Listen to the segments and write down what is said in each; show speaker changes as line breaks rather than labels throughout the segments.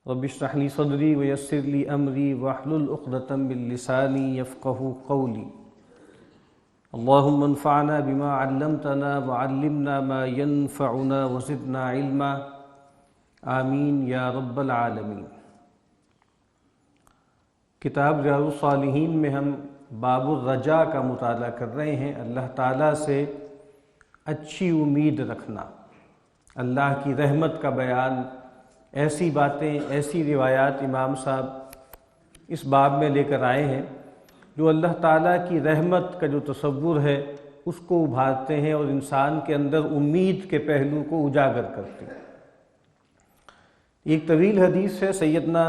رب اشرح لی صدری ویسر لی امری واحلل عقدۃ من لسانی یفقہوا قولی اللہم انفعنا بما علمتنا وعلمنا ما ينفعنا وزدنا علما آمین یا رب العالمین۔ کتاب ریاض الصالحین میں ہم باب الرجاء کا مطالعہ کر رہے ہیں۔ اللہ تعالیٰ سے اچھی امید رکھنا، اللہ کی رحمت کا بیان، ایسی باتیں، ایسی روایات امام صاحب اس باب میں لے کر آئے ہیں جو اللہ تعالیٰ کی رحمت کا جو تصور ہے اس کو ابھارتے ہیں اور انسان کے اندر امید کے پہلو کو اجاگر کرتے ہیں۔ ایک طویل حدیث ہے، سیدنا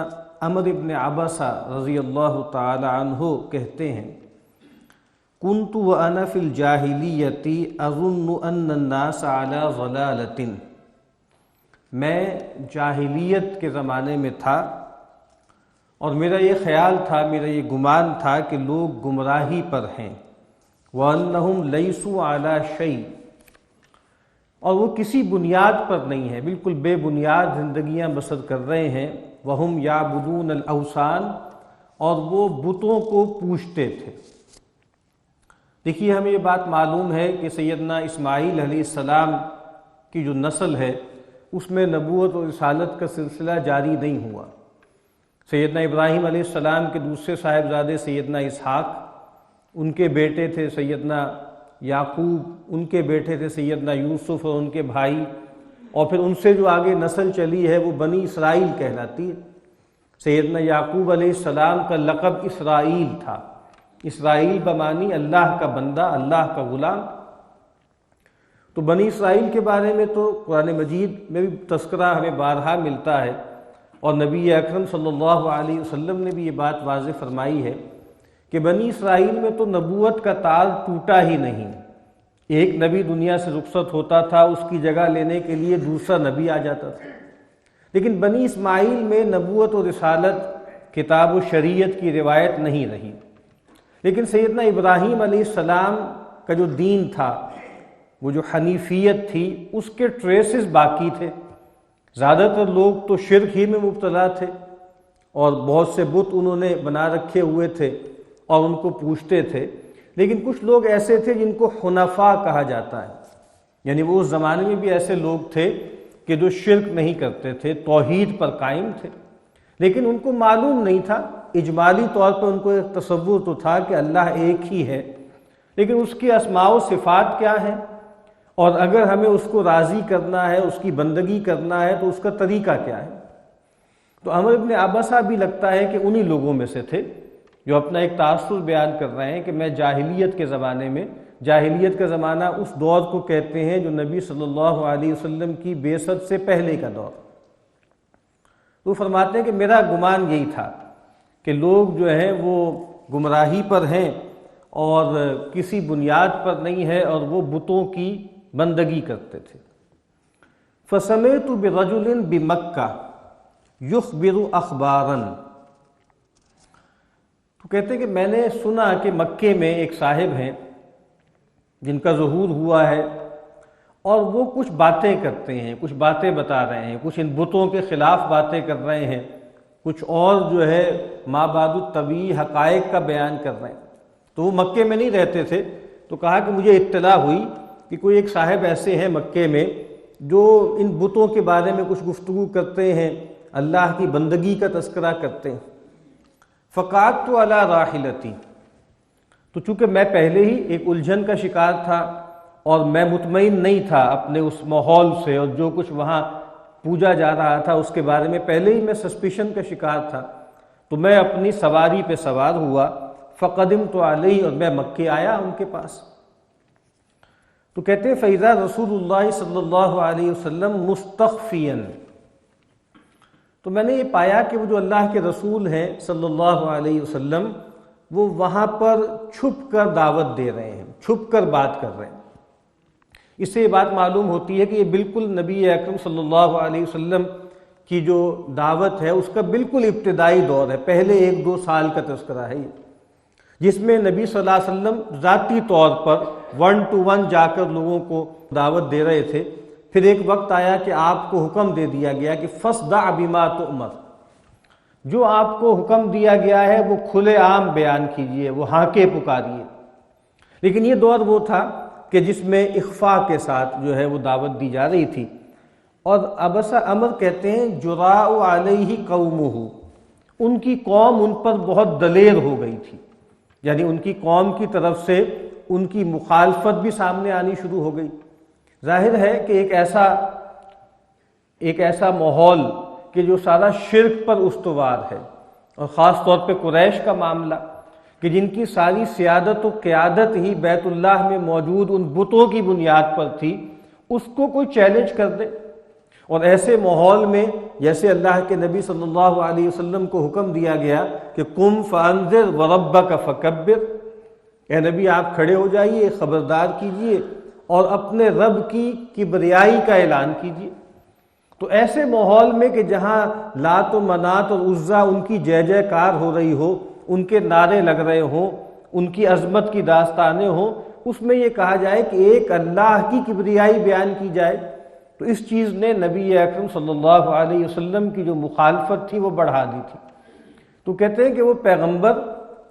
عمرو بن عبسہ رضی اللہ تعالی عنہ کہتے ہیں، کنت وانا فی الجاہلیۃ اظن ان الناس علی ضلالۃ، میں جاہلیت کے زمانے میں تھا اور میرا یہ خیال تھا، میرا یہ گمان تھا کہ لوگ گمراہی پر ہیں، وَأَنَّهُمْ لَيْسُوا عَلَى شَيْءٍ، اور وہ کسی بنیاد پر نہیں ہے، بالکل بے بنیاد زندگیاں بسر کر رہے ہیں، وَهُمْ يَعْبُدُونَ الْأَوْثَانَ، اور وہ بتوں کو پوجتے تھے۔ دیکھیے، ہمیں یہ بات معلوم ہے کہ سیدنا اسماعیل علیہ السلام کی جو نسل ہے اس میں نبوت اور رسالت کا سلسلہ جاری نہیں ہوا۔ سیدنا ابراہیم علیہ السلام کے دوسرے صاحبزادے سیدنا اسحاق، ان کے بیٹے تھے سیدنا یعقوب، ان کے بیٹے تھے سیدنا یوسف اور ان کے بھائی، اور پھر ان سے جو آگے نسل چلی ہے وہ بنی اسرائیل کہلاتی ہے۔ سیدنا یعقوب علیہ السلام کا لقب اسرائیل تھا، اسرائیل بمعنی اللہ کا بندہ، اللہ کا غلام۔ تو بنی اسرائیل کے بارے میں تو قرآن مجید میں بھی تذکرہ ہمیں بارہا ملتا ہے، اور نبی اکرم صلی اللہ علیہ وسلم نے بھی یہ بات واضح فرمائی ہے کہ بنی اسرائیل میں تو نبوت کا تار ٹوٹا ہی نہیں، ایک نبی دنیا سے رخصت ہوتا تھا، اس کی جگہ لینے کے لیے دوسرا نبی آ جاتا تھا، لیکن بنی اسماعیل میں نبوت و رسالت، کتاب و شریعت کی روایت نہیں رہی۔ لیکن سیدنا ابراہیم علیہ السلام کا جو دین تھا، وہ جو حنیفیت تھی، اس کے ٹریسز باقی تھے۔ زیادہ تر لوگ تو شرک ہی میں مبتلا تھے اور بہت سے بت انہوں نے بنا رکھے ہوئے تھے اور ان کو پوجتے تھے، لیکن کچھ لوگ ایسے تھے جن کو حنفاء کہا جاتا ہے، یعنی وہ اس زمانے میں بھی ایسے لوگ تھے کہ جو شرک نہیں کرتے تھے، توحید پر قائم تھے، لیکن ان کو معلوم نہیں تھا، اجمالی طور پر ان کو ایک تصور تو تھا کہ اللہ ایک ہی ہے، لیکن اس کی اسماء و صفات کیا ہیں، اور اگر ہمیں اس کو راضی کرنا ہے، اس کی بندگی کرنا ہے تو اس کا طریقہ کیا ہے۔ تو عمرو بن عبسہ بھی لگتا ہے کہ انہی لوگوں میں سے تھے جو اپنا ایک تاثر بیان کر رہے ہیں کہ میں جاہلیت کے زمانے میں، جاہلیت کا زمانہ اس دور کو کہتے ہیں جو نبی صلی اللہ علیہ وسلم کی بعثت سے پہلے کا دور۔ وہ فرماتے ہیں کہ میرا گمان یہی تھا کہ لوگ جو ہیں وہ گمراہی پر ہیں اور کسی بنیاد پر نہیں ہے، اور وہ بتوں کی بندگی کرتے تھے۔ فَسَمِعْتُ بِرَجُلٍ بِمَكَّةٍ يُخْبِرُ أَخْبَارًا، تو کہتے ہیں کہ میں نے سنا کہ مکے میں ایک صاحب ہیں جن کا ظہور ہوا ہے، اور وہ کچھ باتیں کرتے ہیں، کچھ باتیں بتا رہے ہیں، کچھ ان بتوں کے خلاف باتیں کر رہے ہیں، کچھ اور جو ہے ما بعد الطبیع حقائق کا بیان کر رہے ہیں۔ تو وہ مکے میں نہیں رہتے تھے، تو کہا کہ مجھے اطلاع ہوئی کہ کوئی ایک صاحب ایسے ہیں مکے میں جو ان بتوں کے بارے میں کچھ گفتگو کرتے ہیں، اللہ کی بندگی کا تذکرہ کرتے ہیں۔ فقعدت علی راحلتی، تو چونکہ میں پہلے ہی ایک الجھن کا شکار تھا اور میں مطمئن نہیں تھا اپنے اس ماحول سے، اور جو کچھ وہاں پوجا جا رہا تھا اس کے بارے میں پہلے ہی میں سسپیشن کا شکار تھا، تو میں اپنی سواری پہ سوار ہوا، فقدمت علیہ، اور میں مکے آیا ان کے پاس۔ تو کہتے ہیں فَإِذَا رسول اللہ صلی اللہ علیہ وسلم مستخفیا، تو میں نے یہ پایا کہ وہ جو اللہ کے رسول ہیں صلی اللہ علیہ وسلم، وہ وہاں پر چھپ کر دعوت دے رہے ہیں، چھپ کر بات کر رہے ہیں۔ اس سے یہ بات معلوم ہوتی ہے کہ یہ بالکل نبی اکرم صلی اللہ علیہ وسلم کی جو دعوت ہے اس کا بالکل ابتدائی دور ہے، پہلے 1-2 سال کا تذکرہ ہے یہ، جس میں نبی صلی اللہ علیہ وسلم ذاتی طور پر 1 to 1 جا کر لوگوں کو دعوت دے رہے تھے۔ پھر ایک وقت آیا کہ آپ کو حکم دے دیا گیا کہ فَاصْدَعْ بِمَا تُؤْمَرُ، جو آپ کو حکم دیا گیا ہے وہ کھلے عام بیان کیجئے، وہ ہانکے پکاریے۔ لیکن یہ دور وہ تھا کہ جس میں اخفاء کے ساتھ جو ہے وہ دعوت دی جا رہی تھی۔ اور ابسا عمر کہتے ہیں جراء علیہ قومہ، ان کی قوم ان پر بہت دلیر ہو گئی تھی، یعنی ان کی قوم کی طرف سے ان کی مخالفت بھی سامنے آنی شروع ہو گئی۔ ظاہر ہے کہ ایک ایسا ماحول کہ جو سارا شرک پر استوار ہے، اور خاص طور پہ قریش کا معاملہ کہ جن کی ساری سیادت و قیادت ہی بیت اللہ میں موجود ان بتوں کی بنیاد پر تھی، اس کو کوئی چیلنج کر دے۔ اور ایسے ماحول میں جیسے اللہ کے نبی صلی اللہ علیہ وسلم کو حکم دیا گیا کہ قم فانذر وربک فکبر، اے نبی آپ کھڑے ہو جائیے، خبردار کیجئے اور اپنے رب کی کبریائی کا اعلان کیجئے۔ تو ایسے ماحول میں کہ جہاں لات و منات اور عزا ان کی جے جے کار ہو رہی ہو، ان کے نعرے لگ رہے ہوں، ان کی عظمت کی داستانیں ہوں، اس میں یہ کہا جائے کہ ایک اللہ کی کبریائی بیان کی جائے، تو اس چیز نے نبی اکرم صلی اللہ علیہ وسلم کی جو مخالفت تھی وہ بڑھا دی تھی۔ تو کہتے ہیں کہ وہ پیغمبر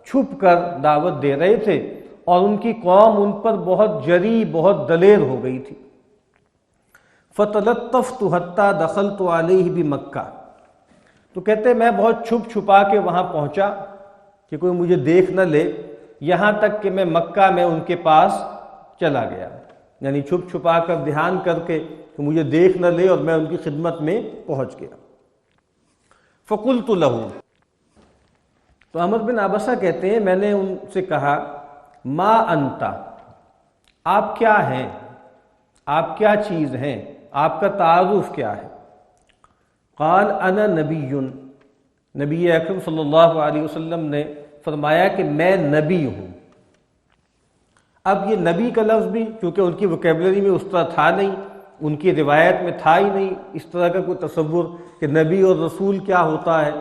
چھپ کر دعوت دے رہے تھے اور ان کی قوم ان پر بہت جری، بہت دلیر ہو گئی تھی۔ فَتَلَطَّفْتُ حَتَّى دَخَلْتُ عَلَيْهِ بِمَكَّةَ، تو کہتے ہیں میں بہت چھپ چھپا کے وہاں پہنچا کہ کوئی مجھے دیکھ نہ لے، یہاں تک کہ میں مکہ میں ان کے پاس چلا گیا، یعنی چھپ چھپا کر دھیان کر کے کہ مجھے دیکھ نہ لے، اور میں ان کی خدمت میں پہنچ گیا۔ فَقُلْتُ لَهُ، تو عمر بن عبسہ کہتے ہیں میں نے ان سے کہا ما انت، آپ کیا ہیں، آپ کیا چیز ہیں، آپ کا تعارف کیا ہے؟ قال انا نبی، نبی اکرم صلی اللہ علیہ وسلم نے فرمایا کہ میں نبی ہوں۔ اب یہ نبی کا لفظ بھی چونکہ ان کی وکیبلری میں اس طرح تھا نہیں، ان کی روایت میں تھا ہی نہیں اس طرح کا کوئی تصور کہ نبی اور رسول کیا ہوتا ہے،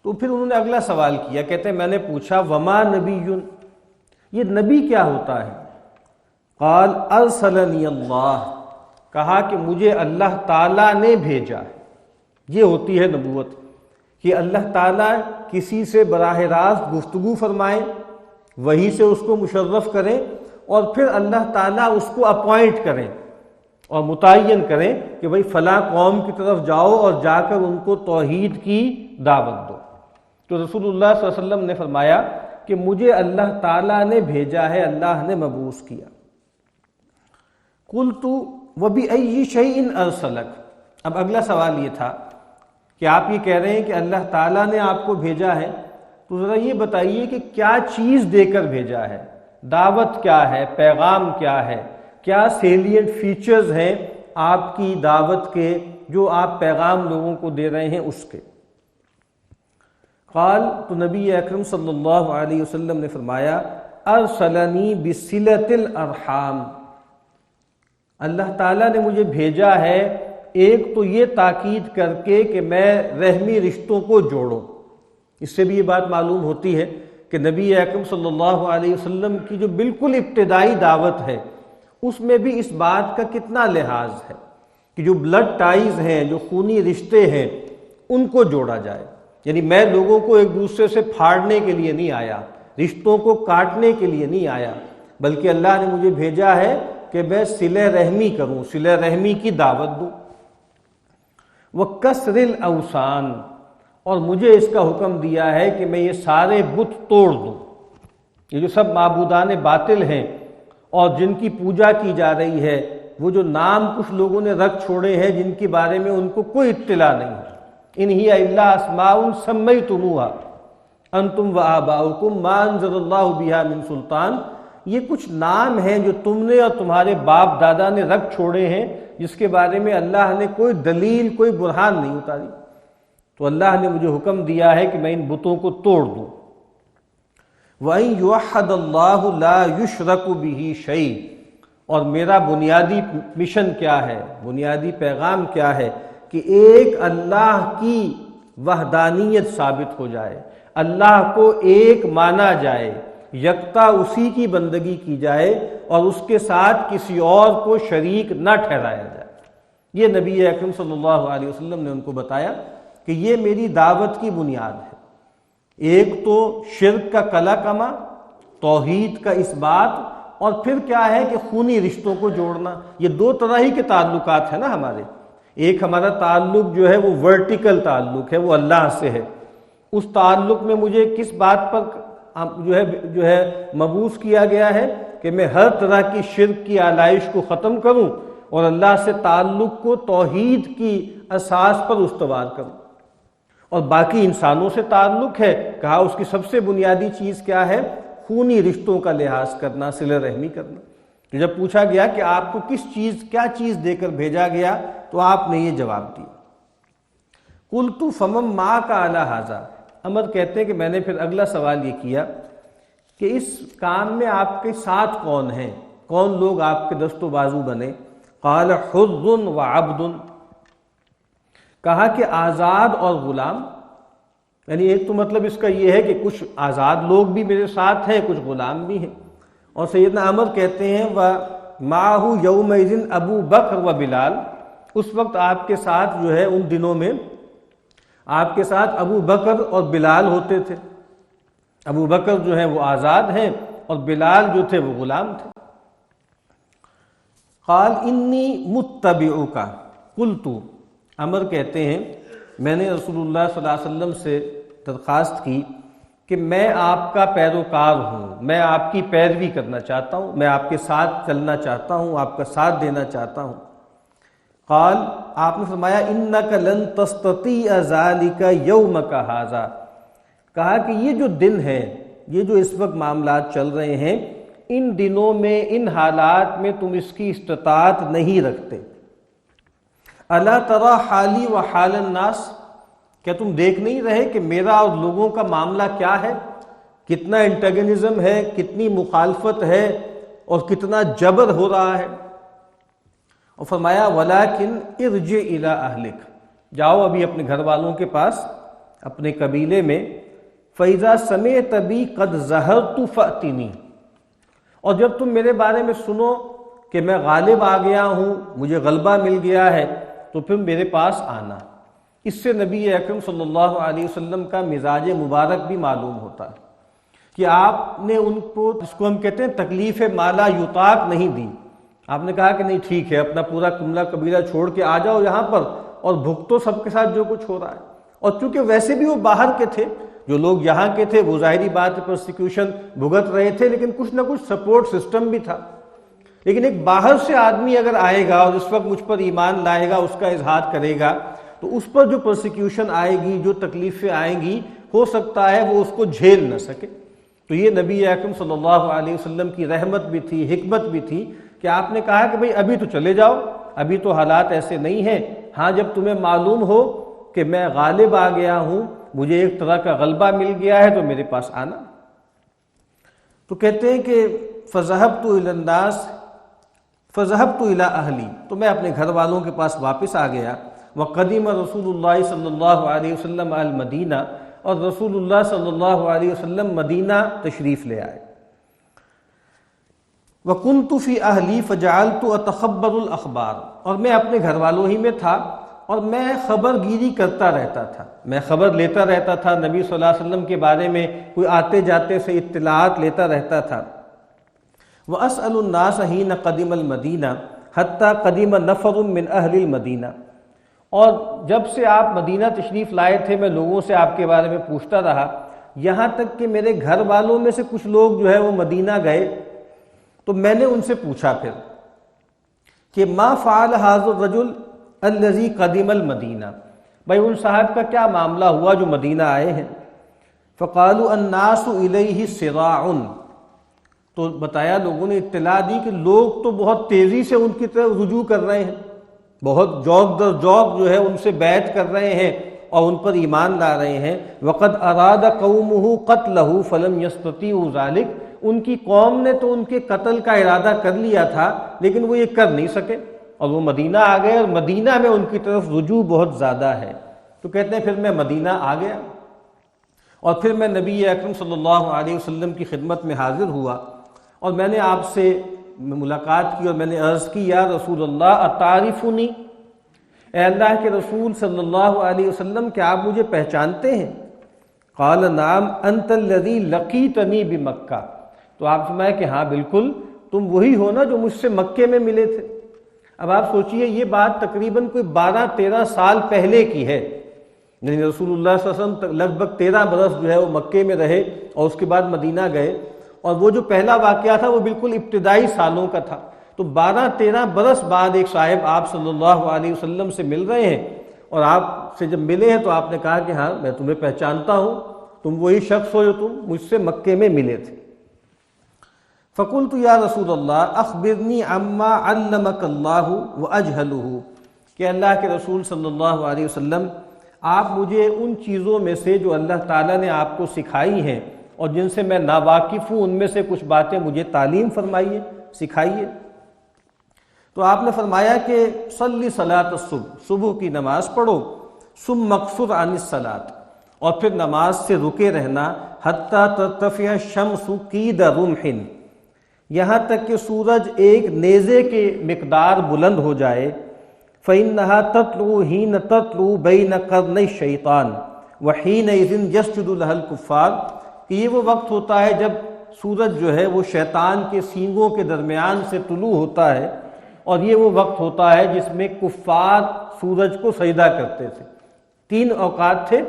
تو پھر انہوں نے اگلا سوال کیا، کہتے ہیں میں نے پوچھا وما نبی، یہ نبی کیا ہوتا ہے؟ قال ارسلنی اللہ، کہا کہ مجھے اللہ تعالیٰ نے بھیجا ہے۔ یہ ہوتی ہے نبوت کہ اللہ تعالیٰ کسی سے براہ راست گفتگو فرمائیں، وہی سے اس کو مشرف کریں، اور پھر اللہ تعالیٰ اس کو اپوائنٹ کریں اور متعین کریں کہ بھئی فلاں قوم کی طرف جاؤ اور جا کر ان کو توحید کی دعوت دو۔ تو رسول اللہ صلی اللہ علیہ وسلم نے فرمایا کہ مجھے اللہ تعالیٰ نے بھیجا ہے، اللہ نے مبعوث کیا۔ قلت وبأي شيء ارسلک، اب اگلا سوال یہ تھا کہ آپ یہ کہہ رہے ہیں کہ اللہ تعالیٰ نے آپ کو بھیجا ہے، تو ذرا یہ بتائیے کہ کیا چیز دے کر بھیجا ہے، دعوت کیا ہے، پیغام کیا ہے، کیا سیلینٹ فیچرز ہیں آپ کی دعوت کے جو آپ پیغام لوگوں کو دے رہے ہیں اس کے؟ قال، تو نبی اکرم صلی اللہ علیہ وسلم نے فرمایا ارسلنی بصلۃ الارحام، اللہ تعالیٰ نے مجھے بھیجا ہے ایک تو یہ تاکید کر کے کہ میں رحمی رشتوں کو جوڑوں۔ اس سے بھی یہ بات معلوم ہوتی ہے کہ نبی اکرم صلی اللہ علیہ وسلم کی جو بالکل ابتدائی دعوت ہے اس میں بھی اس بات کا کتنا لحاظ ہے کہ جو بلڈ ٹائز ہیں، جو خونی رشتے ہیں، ان کو جوڑا جائے۔ یعنی میں لوگوں کو ایک دوسرے سے پھاڑنے کے لیے نہیں آیا، رشتوں کو کاٹنے کے لیے نہیں آیا، بلکہ اللہ نے مجھے بھیجا ہے کہ میں صلہ رحمی کروں، صلہ رحمی کی دعوت دوں۔ وَكَسْرِ الْأَوْثَانِ، اور مجھے اس کا حکم دیا ہے کہ میں یہ سارے بت توڑ دوں، یہ جو سب معبودان باطل ہیں اور جن کی پوجا کی جا رہی ہے، وہ جو نام کچھ لوگوں نے رکھ چھوڑے ہیں جن کے بارے میں ان کو کوئی اطلاع نہیں ہے، ان ہی الا اسماء سمیتموها انتم وآباؤکم ما انزل اللہ بہا من سلطان، یہ کچھ نام ہیں جو تم نے اور تمہارے باپ دادا نے رکھ چھوڑے ہیں جس کے بارے میں اللہ نے کوئی دلیل، کوئی برہان نہیں اتاری۔ تو اللہ نے مجھے حکم دیا ہے کہ میں ان بتوں کو توڑ دوں۔ وَإِن يُوَحَّدَ اللَّهُ لَا يُشْرَكُ بِهِ شَيْءٌ، اور میرا بنیادی مشن کیا ہے، بنیادی پیغام کیا ہے کہ ایک اللہ کی وحدانیت ثابت ہو جائے، اللہ کو ایک مانا جائے، یکتا اسی کی بندگی کی جائے اور اس کے ساتھ کسی اور کو شریک نہ ٹھہرایا جائے۔ یہ نبی اکرم صلی اللہ علیہ وسلم نے ان کو بتایا کہ یہ میری دعوت کی بنیاد ہے۔ ایک تو شرک کا کلا کما، توحید کا اس بات، اور پھر کیا ہے کہ خونی رشتوں کو جوڑنا۔ یہ دو طرح ہی کے تعلقات ہیں نا ہمارے۔ ایک ہمارا تعلق جو ہے وہ ورٹیکل تعلق ہے، وہ اللہ سے ہے۔ اس تعلق میں مجھے کس بات پر جو ہے مبعوث کیا گیا ہے کہ میں ہر طرح کی شرک کی آلائش کو ختم کروں اور اللہ سے تعلق کو توحید کی اساس پر استوار کروں۔ اور باقی انسانوں سے تعلق ہے، کہا اس کی سب سے بنیادی چیز کیا ہے؟ خونی رشتوں کا لحاظ کرنا، صلہ رحمی کرنا۔ تو جب پوچھا گیا کہ آپ کو کیا چیز دے کر بھیجا گیا تو آپ نے یہ جواب دیا۔ قلت فمن معک علی ھذا، عمر کہتے ہیں کہ میں نے پھر اگلا سوال یہ کیا کہ اس کام میں آپ کے ساتھ کون ہیں، کون لوگ آپ کے دست و بازو بنے؟ قال حر و عبد، کہا کہ آزاد اور غلام۔ یعنی ایک تو مطلب اس کا یہ ہے کہ کچھ آزاد لوگ بھی میرے ساتھ ہیں، کچھ غلام بھی ہیں۔ اور سیدنا عمر کہتے ہیں وَمَعَهُ يَوْمَئِذٍ ابو بکر و بلال، اس وقت آپ کے ساتھ جو ہے ان دنوں میں آپ کے ساتھ ابو بکر اور بلال ہوتے تھے۔ ابو بکر جو ہیں وہ آزاد ہیں اور بلال جو تھے وہ غلام تھے۔ قال انی متبعک، قلت، عمر کہتے ہیں میں نے رسول اللہ صلی اللہ علیہ وسلم سے درخواست کی کہ میں آپ کا پیروکار ہوں، میں آپ کی پیروی کرنا چاہتا ہوں، میں آپ کے ساتھ چلنا چاہتا ہوں، آپ کا ساتھ دینا چاہتا ہوں۔ قال، آپ نے فرمایا انک لن تستطیع ذلک یومک ھذا، کہا کہ یہ جو دن ہے، یہ جو اس وقت معاملات چل رہے ہیں، ان دنوں میں، ان حالات میں تم اس کی استطاعت نہیں رکھتے۔ الا تری حالی و حال الناس، کیا تم دیکھ نہیں رہے کہ میرا اور لوگوں کا معاملہ کیا ہے؟ کتنا انٹیگنزم ہے، کتنی مخالفت ہے اور کتنا جبر ہو رہا ہے۔ اور فرمایا ولیکن ارجع الی اہلک، جاؤ ابھی اپنے گھر والوں کے پاس، اپنے قبیلے میں۔ فاذا سمعت بی قد ظہرت فأتنی، اور جب تم میرے بارے میں سنو کہ میں غالب آ گیا ہوں، مجھے غلبہ مل گیا ہے، تو پھر میرے پاس آنا۔ اس سے نبی اکرم صلی اللہ علیہ وسلم کا مزاج مبارک بھی معلوم ہوتا ہے کہ آپ نے ان کو، جس کو ہم کہتے ہیں تکلیف مالا یطاق، نہیں دی۔ آپ نے کہا کہ نہیں ٹھیک ہے، اپنا پورا کملہ قبیلہ چھوڑ کے آ جاؤ یہاں پر، اور بھگتو سب کے ساتھ جو کچھ ہو رہا ہے۔ اور چونکہ ویسے بھی وہ باہر کے تھے، جو لوگ یہاں کے تھے وہ ظاہری بات پرسیکیوشن بھگت رہے تھے، لیکن کچھ نہ کچھ سپورٹ سسٹم بھی تھا۔ لیکن ایک باہر سے آدمی اگر آئے گا اور اس وقت مجھ پر ایمان لائے گا، اس کا اظہار کرے گا، تو اس پر جو پرسیکیوشن آئے گی، جو تکلیفیں آئیں گی، ہو سکتا ہے وہ اس کو جھیل نہ سکے۔ تو یہ نبی اکرم صلی اللہ علیہ وسلم کی رحمت بھی تھی، حکمت بھی تھی کہ آپ نے کہا کہ بھئی ابھی تو چلے جاؤ، ابھی تو حالات ایسے نہیں ہیں، ہاں جب تمہیں معلوم ہو کہ میں غالب آ گیا ہوں، مجھے ایک طرح کا غلبہ مل گیا ہے، تو میرے پاس آنا۔ تو کہتے ہیں کہ فذهبت الى الناس فذهبت الى اہلی، تو میں اپنے گھر والوں کے پاس واپس آ گیا۔ وقدم رسول اللہ صلی اللہ علیہ وسلم المدینہ، اور رسول اللہ صلی اللہ علیہ وسلم مدینہ تشریف لے آئے۔ وَكُنْتُ فِي أَهْلِي فَجَعَلْتُ أَتَخَبَّرُ الْأَخْبَارَ، اور میں اپنے گھر والوں ہی میں تھا اور میں خبر گیری کرتا رہتا تھا، میں خبر لیتا رہتا تھا نبی صلی اللہ علیہ وسلم کے بارے میں، کوئی آتے جاتے سے اطلاعات لیتا رہتا تھا۔ وَأَسْأَلُ النَّاسَ حِينَ قَدِمَ الْمَدِينَةَ حَتَّى قَدِمَ نَفَرٌ مِّنْ أَهْلِ الْمَدِينَةِ، اور جب سے آپ مدینہ تشریف لائے تھے میں لوگوں سے آپ کے بارے میں پوچھتا رہا، یہاں تک کہ میرے گھر والوں میں سے کچھ لوگ جو ہے وہ مدینہ گئے، تو میں نے ان سے پوچھا پھر کہ ما فعل هذا الرجل الذي قدم المدینہ، بھائی ان صاحب کا کیا معاملہ ہوا جو مدینہ آئے ہیں؟ فقالوا الناس الیہ سراع، تو بتایا لوگوں نے اطلاع دی کہ لوگ تو بہت تیزی سے ان کی طرف رجوع کر رہے ہیں، بہت جوق در جوق جو ہے ان سے بیعت کر رہے ہیں اور ان پر ایمان لا رہے ہیں۔ وقد اراد قومه قتله فلم يستطيعوا ذلك، ان کی قوم نے تو ان کے قتل کا ارادہ کر لیا تھا لیکن وہ یہ کر نہیں سکے، اور وہ مدینہ آ گئے، اور مدینہ میں ان کی طرف رجوع بہت زیادہ ہے۔ تو کہتے ہیں پھر میں مدینہ آ گیا، اور پھر میں نبی اکرم صلی اللہ علیہ وسلم کی خدمت میں حاضر ہوا، اور میں نے آپ سے ملاقات کی اور میں نے عرض کی یا رسول اللہ اتعرفنی، اے اللہ کے رسول صلی اللہ علیہ وسلم کیا آپ مجھے پہچانتے ہیں؟ قال نعم انت الذی لقیتنی بمکہ، تو آپ فرمایا کہ ہاں بالکل تم وہی ہو نا جو مجھ سے مکے میں ملے تھے۔ اب آپ سوچئے یہ بات تقریباً کوئی 12-13 سال پہلے کی ہے، یعنی رسول اللہ صلی اللہ علیہ وسلم لگ بھگ 13 برس جو ہے وہ مکے میں رہے اور اس کے بعد مدینہ گئے، اور وہ جو پہلا واقعہ تھا وہ بالکل ابتدائی سالوں کا تھا۔ تو 12-13 برس بعد ایک صاحب آپ صلی اللہ علیہ وسلم سے مل رہے ہیں، اور آپ سے جب ملے ہیں تو آپ نے کہا کہ ہاں میں تمہیں پہچانتا ہوں، تم وہی شخص ہو جو تم مجھ سے مکے میں ملے تھے۔ فقلت یا رسول اللہ اخبرنی عما علمک اللہ واجہلہ، کہ اللہ کے رسول صلی اللہ علیہ وسلم آپ مجھے ان چیزوں میں سے جو اللہ تعالیٰ نے آپ کو سکھائی ہیں اور جن سے میں ناواقف ہوں ان میں سے کچھ باتیں مجھے تعلیم فرمائیے، سکھائیے۔ تو آپ نے فرمایا کہ صلی صلاۃ الصبح، صبح کی نماز پڑھو، ثم مقصر عن الصلاۃ، اور پھر نماز سے رکے رہنا، حتیٰ ترتفع الشمس قید رمح، یہاں تک کہ سورج ایک نیزے کے مقدار بلند ہو جائے، فإنها تطلع حين تطلع بين قرني الشيطان وحينئذ يسجد لها الكفار، کہ یہ وہ وقت ہوتا ہے جب سورج جو ہے وہ شیطان کے سینگوں کے درمیان سے طلوع ہوتا ہے، اور یہ وہ وقت ہوتا ہے جس میں کفار سورج کو سجدہ کرتے تھے۔ 3 اوقات تھے،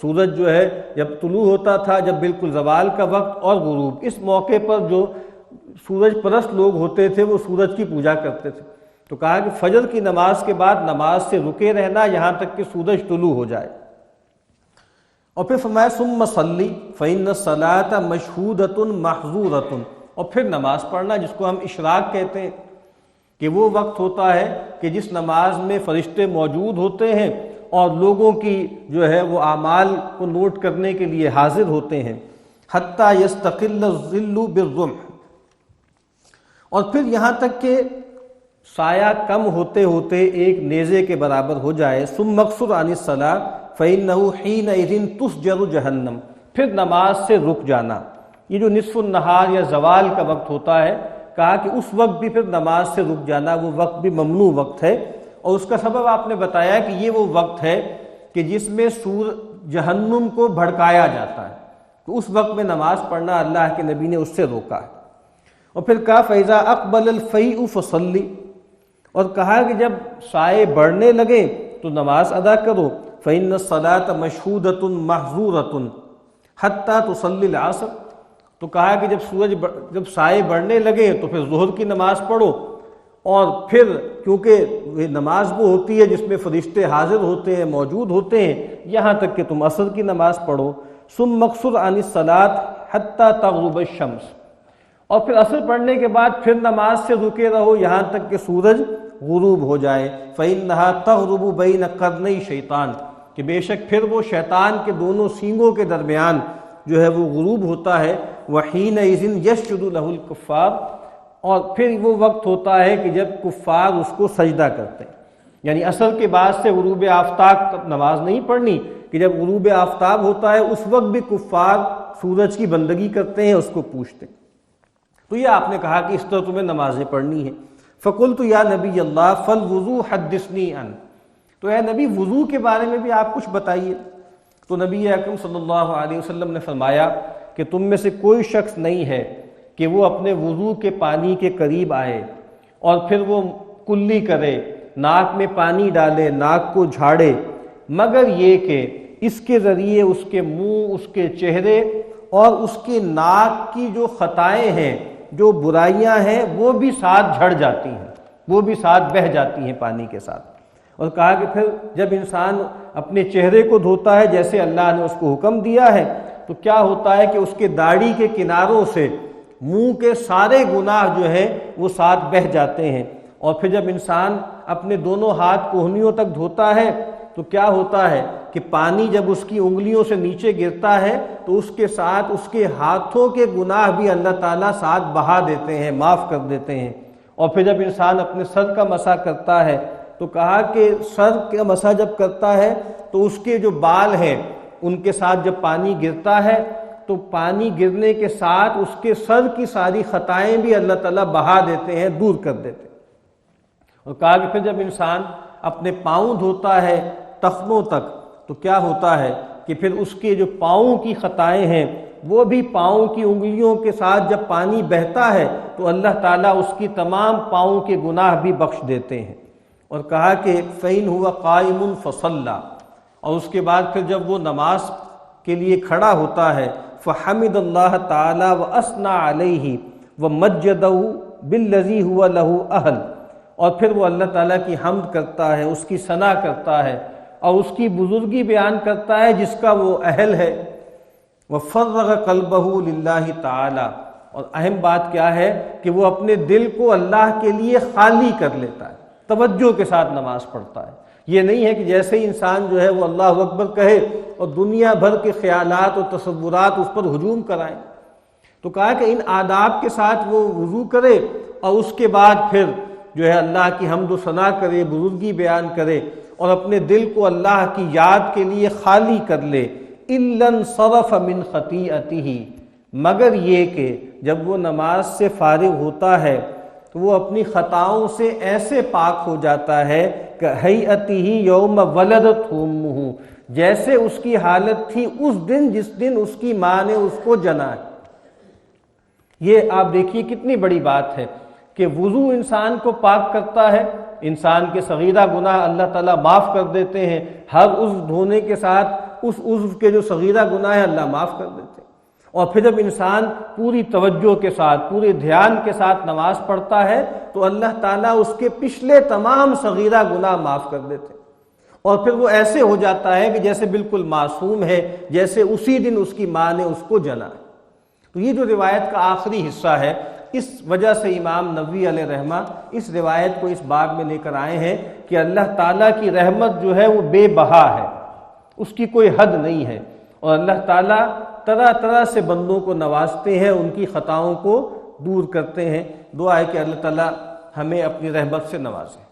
سورج جو ہے جب طلوع ہوتا تھا، جب بالکل زوال کا وقت، اور غروب۔ اس موقع پر جو سورج پرست لوگ ہوتے تھے وہ سورج کی پوجا کرتے تھے۔ تو کہا کہ فجر کی نماز کے بعد نماز سے رکے رہنا یہاں تک کہ سورج طلوع ہو جائے، اور پھر فرمایا ثم صلی فإن الصلاۃ مشہودۃ محظورۃ، اور پھر نماز پڑھنا جس کو ہم اشراق کہتے ہیں، کہ وہ وقت ہوتا ہے کہ جس نماز میں فرشتے موجود ہوتے ہیں اور لوگوں کی جو ہے وہ اعمال کو نوٹ کرنے کے لیے حاضر ہوتے ہیں، حتیٰ یستقل الظل بالرمح، اور پھر یہاں تک کہ سایہ کم ہوتے ہوتے ایک نیزے کے برابر ہو جائے، ثم مقصر عن الصلاۃ فإنه حينئذ تسجر جہنم، پھر نماز سے رک جانا۔ یہ جو نصف النہار یا زوال کا وقت ہوتا ہے، کہا کہ اس وقت بھی پھر نماز سے رک جانا وہ وقت بھی ممنوع وقت ہے، اور اس کا سبب آپ نے بتایا کہ یہ وہ وقت ہے کہ جس میں جہنم کو بھڑکایا جاتا ہے، تو اس وقت میں نماز پڑھنا اللہ کے نبی نے اس سے روکا ہے۔ اور پھر کہا فَإِذَا أَقْبَلَ الْفَيْءُ فَصَلِّ، اور کہا کہ جب سائے بڑھنے لگے تو نماز ادا کرو، فإن الصلاة مشہودۃ محظورۃ حتیٰ تصلی العصر، تو کہا کہ جب سائے بڑھنے لگے تو پھر ظہر کی نماز پڑھو، اور پھر کیونکہ یہ نماز وہ ہوتی ہے جس میں فرشتے حاضر ہوتے ہیں، موجود ہوتے ہیں، یہاں تک کہ تم عصر کی نماز پڑھو، ثم مقصر عن الصلاۃ حتیٰ تغرب الشمس، اور پھر عصر پڑھنے کے بعد پھر نماز سے رکے رہو یہاں تک کہ سورج غروب ہو جائے، فإنها تغرب بین قرنی شیطان، کہ بے شک پھر وہ شیطان کے دونوں سینگوں کے درمیان جو ہے وہ غروب ہوتا ہے، وحینئذ یسجد لہ الکفار، اور پھر وہ وقت ہوتا ہے کہ جب کفار اس کو سجدہ کرتے ہیں، یعنی عصر کے بعد سے غروب آفتاب تک نماز نہیں پڑھنی، کہ جب غروب آفتاب ہوتا ہے اس وقت بھی کفار سورج کی بندگی کرتے ہیں، اس کو پوجتے ہیں۔ تو یہ آپ نے کہا کہ اس طرح تمہیں نمازیں پڑھنی ہیں۔ فقلت یا نبی اللہ فالوضوء حدثنی عن، تو اے نبی وضو کے بارے میں بھی آپ کچھ بتائیے۔ تو نبی اکرم صلی اللہ علیہ وسلم نے فرمایا کہ تم میں سے کوئی شخص نہیں ہے کہ وہ اپنے وضو کے پانی کے قریب آئے اور پھر وہ کلی کرے، ناک میں پانی ڈالے، ناک کو جھاڑے، مگر یہ کہ اس کے ذریعے اس کے منہ، اس کے چہرے اور اس کے ناک کی جو خطائیں ہیں، جو برائیاں ہیں، وہ بھی ساتھ جھڑ جاتی ہیں، وہ بھی ساتھ بہہ جاتی ہیں پانی کے ساتھ۔ اور کہا کہ پھر جب انسان اپنے چہرے کو دھوتا ہے جیسے اللہ نے اس کو حکم دیا ہے، تو کیا ہوتا ہے کہ اس کے داڑھی کے کناروں سے منہ کے سارے گناہ جو ہیں وہ ساتھ بہہ جاتے ہیں۔ اور پھر جب انسان اپنے دونوں ہاتھ کوہنیوں تک دھوتا ہے تو کیا ہوتا ہے کہ پانی جب اس کی انگلیوں سے نیچے گرتا ہے تو اس کے ساتھ اس کے ہاتھوں کے گناہ بھی اللہ تعالیٰ ساتھ بہا دیتے ہیں، معاف کر دیتے ہیں۔ اور پھر جب انسان اپنے سر کا مسح کرتا ہے تو کہا کہ سر کا مسح جب کرتا ہے تو اس کے جو بال ہیں ان کے ساتھ جب پانی گرتا ہے تو پانی گرنے کے ساتھ اس کے سر کی ساری خطائیں بھی اللہ تعالیٰ بہا دیتے ہیں، دور کر دیتے ہیں۔ اور کہا کہ پھر جب انسان اپنے پاؤں دھوتا ہے ٹخنوں تک، تو کیا ہوتا ہے کہ پھر اس کے جو پاؤں کی خطائیں ہیں وہ بھی پاؤں کی انگلیوں کے ساتھ جب پانی بہتا ہے تو اللہ تعالیٰ اس کی تمام پاؤں کے گناہ بھی بخش دیتے ہیں۔ اور کہا کہ فَإِنْ هُوَ قَائِمٌ فَصَلَّى، اور اس کے بعد پھر جب وہ نماز کے لیے کھڑا ہوتا ہے فَحَمِدَ اللَّهَ تَعَالَى وَأَثْنَى عَلَيْهِ وَمَجَّدَهُ بِالَّذِي هُوَ لَهُ أَهْلٌ، اور پھر وہ اللہ تعالیٰ کی حمد کرتا ہے، اس کی ثنا کرتا ہے اور اس کی بزرگی بیان کرتا ہے جس کا وہ اہل ہے۔ وَفَرَّغَ قَلْبَهُ لِلَّهِ تَعَالَى، اور اہم بات کیا ہے کہ وہ اپنے دل کو اللہ کے لیے خالی کر لیتا ہے، توجہ کے ساتھ نماز پڑھتا ہے۔ یہ نہیں ہے کہ جیسے ہی انسان جو ہے وہ اللہ اکبر کہے اور دنیا بھر کے خیالات اور تصورات اس پر ہجوم کرائیں۔ تو کہا کہ ان آداب کے ساتھ وہ وضو کرے اور اس کے بعد پھر جو ہے اللہ کی حمد و ثنا کرے، بزرگی بیان کرے اور اپنے دل کو اللہ کی یاد کے لیے خالی کر لے۔ إِلَّا انصَرَفَ مِنْ خَطِيئَتِهِ، مگر یہ کہ جب وہ نماز سے فارغ ہوتا ہے تو وہ اپنی خطاؤں سے ایسے پاک ہو جاتا ہے کہ ہیئتہ یوم ولدتہ امہ، جیسے اس کی حالت تھی اس دن جس دن اس کی ماں نے اس کو جنا ہے۔ یہ آپ دیکھیے کتنی بڑی بات ہے کہ وضو انسان کو پاک کرتا ہے، انسان کے صغیرہ گناہ اللہ تعالیٰ معاف کر دیتے ہیں، ہر عضو دھونے کے ساتھ اس عضو کے جو صغیرہ گناہ ہے اللہ معاف کر دیتے ہیں۔ اور پھر جب انسان پوری توجہ کے ساتھ پورے دھیان کے ساتھ نماز پڑھتا ہے تو اللہ تعالیٰ اس کے پچھلے تمام صغیرہ گناہ معاف کر دیتے ہیں، اور پھر وہ ایسے ہو جاتا ہے کہ جیسے بالکل معصوم ہے، جیسے اسی دن اس کی ماں نے اس کو جنا ہے۔ تو یہ جو روایت کا آخری حصہ ہے، اس وجہ سے امام نووی علیہ رحمہ اس روایت کو اس باب میں لے کر آئے ہیں کہ اللہ تعالیٰ کی رحمت جو ہے وہ بے بہا ہے، اس کی کوئی حد نہیں ہے، اور اللہ تعالیٰ طرح طرح سے بندوں کو نوازتے ہیں، ان کی خطاؤں کو دور کرتے ہیں۔ دعا ہے کہ اللہ تعالیٰ ہمیں اپنی رحمت سے نوازے۔